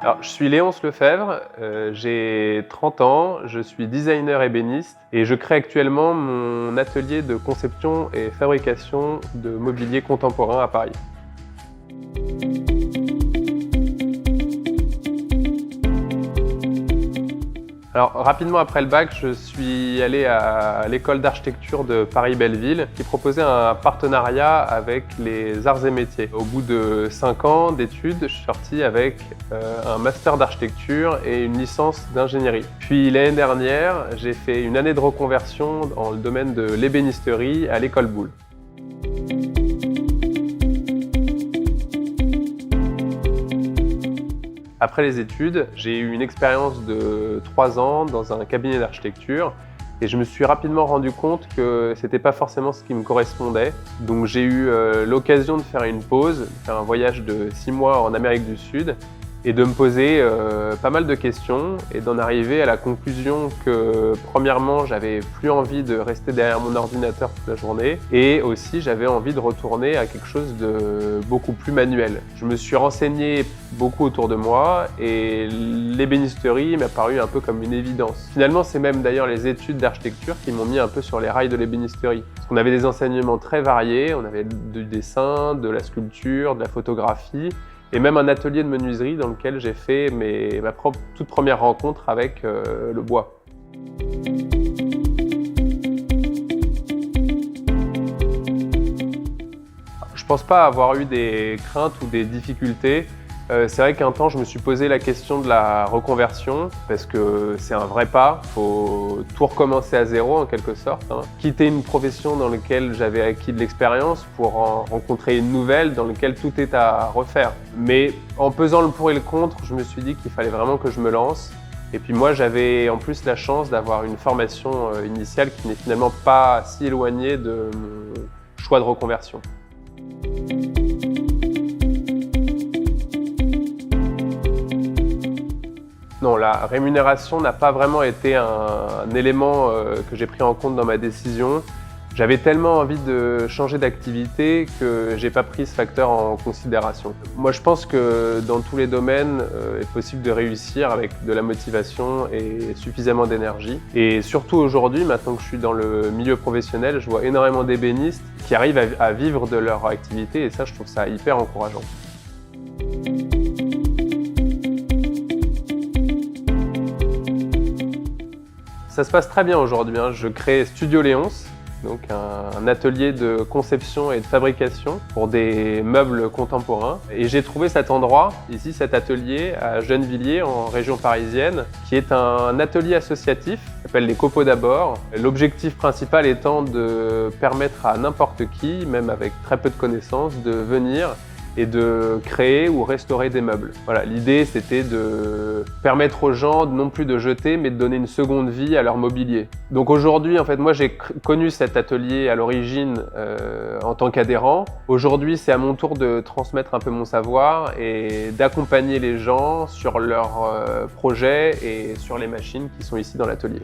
Alors, je suis Léonce Lefebvre, j'ai 30 ans, je suis designer ébéniste et je crée actuellement mon atelier de conception et fabrication de mobilier contemporain à Paris. Alors, rapidement après le bac, je suis allé à l'école d'architecture de Paris-Belleville qui proposait un partenariat avec les arts et métiers. Au bout de 5 ans d'études, je suis sorti avec un master d'architecture et une licence d'ingénierie. Puis l'année dernière, j'ai fait une année de reconversion dans le domaine de l'ébénisterie à l'école Boulle. Après les études, j'ai eu une expérience de 3 ans dans un cabinet d'architecture et je me suis rapidement rendu compte que c'était pas forcément ce qui me correspondait. Donc j'ai eu l'occasion de faire une pause, de faire un voyage de 6 mois en Amérique du Sud et de me poser pas mal de questions et d'en arriver à la conclusion que premièrement, j'avais plus envie de rester derrière mon ordinateur toute la journée et aussi j'avais envie de retourner à quelque chose de beaucoup plus manuel. Je me suis renseigné beaucoup autour de moi et l'ébénisterie m'a paru un peu comme une évidence. Finalement, c'est même d'ailleurs les études d'architecture qui m'ont mis un peu sur les rails de l'ébénisterie. Parce qu'on avait des enseignements très variés, on avait du dessin, de la sculpture, de la photographie et même un atelier de menuiserie dans lequel j'ai fait ma toute première rencontre avec le bois. Je pense pas avoir eu des craintes ou des difficultés. C'est vrai qu'un temps, je me suis posé la question de la reconversion parce que c'est un vrai pas. Il faut tout recommencer à zéro en quelque sorte. Quitter une profession dans laquelle j'avais acquis de l'expérience pour en rencontrer une nouvelle dans laquelle tout est à refaire. Mais en pesant le pour et le contre, je me suis dit qu'il fallait vraiment que je me lance. Et puis moi, j'avais en plus la chance d'avoir une formation initiale qui n'est finalement pas si éloignée de mon choix de reconversion. Non, la rémunération n'a pas vraiment été un élément que j'ai pris en compte dans ma décision. J'avais tellement envie de changer d'activité que j'ai pas pris ce facteur en considération. Moi, je pense que dans tous les domaines, il est possible de réussir avec de la motivation et suffisamment d'énergie. Et surtout aujourd'hui, maintenant que je suis dans le milieu professionnel, je vois énormément d'ébénistes qui arrivent à vivre de leur activité et ça, je trouve ça hyper encourageant. Ça se passe très bien aujourd'hui. Je crée Studio Léonce, donc un atelier de conception et de fabrication pour des meubles contemporains. Et j'ai trouvé cet endroit, ici cet atelier à Gennevilliers en région parisienne, qui est un atelier associatif, qui s'appelle les Copeaux d'abord. L'objectif principal étant de permettre à n'importe qui, même avec très peu de connaissances, de venir et de créer ou restaurer des meubles. Voilà, l'idée c'était de permettre aux gens non plus de jeter mais de donner une seconde vie à leur mobilier. Donc aujourd'hui, en fait, moi j'ai connu cet atelier à l'origine en tant qu'adhérent. Aujourd'hui, c'est à mon tour de transmettre un peu mon savoir et d'accompagner les gens sur leurs projets et sur les machines qui sont ici dans l'atelier.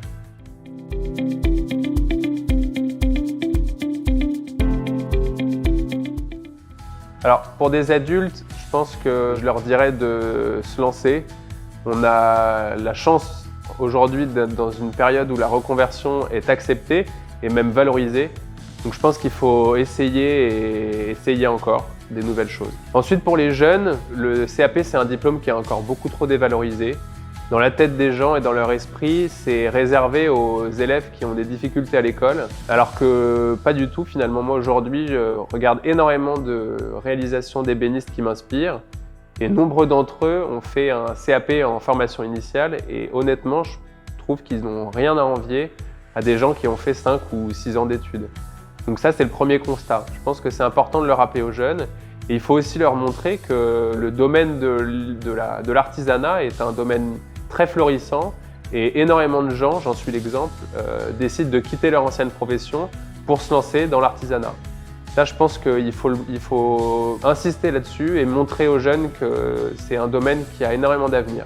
Alors, pour des adultes, je pense que je leur dirais de se lancer. On a la chance aujourd'hui d'être dans une période où la reconversion est acceptée et même valorisée. Donc je pense qu'il faut essayer et essayer encore des nouvelles choses. Ensuite, pour les jeunes, le CAP, c'est un diplôme qui est encore beaucoup trop dévalorisé. Dans la tête des gens et dans leur esprit, c'est réservé aux élèves qui ont des difficultés à l'école, alors que pas du tout finalement. Moi aujourd'hui, je regarde énormément de réalisations d'ébénistes qui m'inspirent et nombreux d'entre eux ont fait un CAP en formation initiale et honnêtement, je trouve qu'ils n'ont rien à envier à des gens qui ont fait 5 ou 6 ans d'études. Donc ça, c'est le premier constat. Je pense que c'est important de le rappeler aux jeunes. Et il faut aussi leur montrer que le domaine de l'artisanat est un domaine très florissant et énormément de gens, j'en suis l'exemple, décident de quitter leur ancienne profession pour se lancer dans l'artisanat. Là, je pense qu'il faut insister là-dessus et montrer aux jeunes que c'est un domaine qui a énormément d'avenir.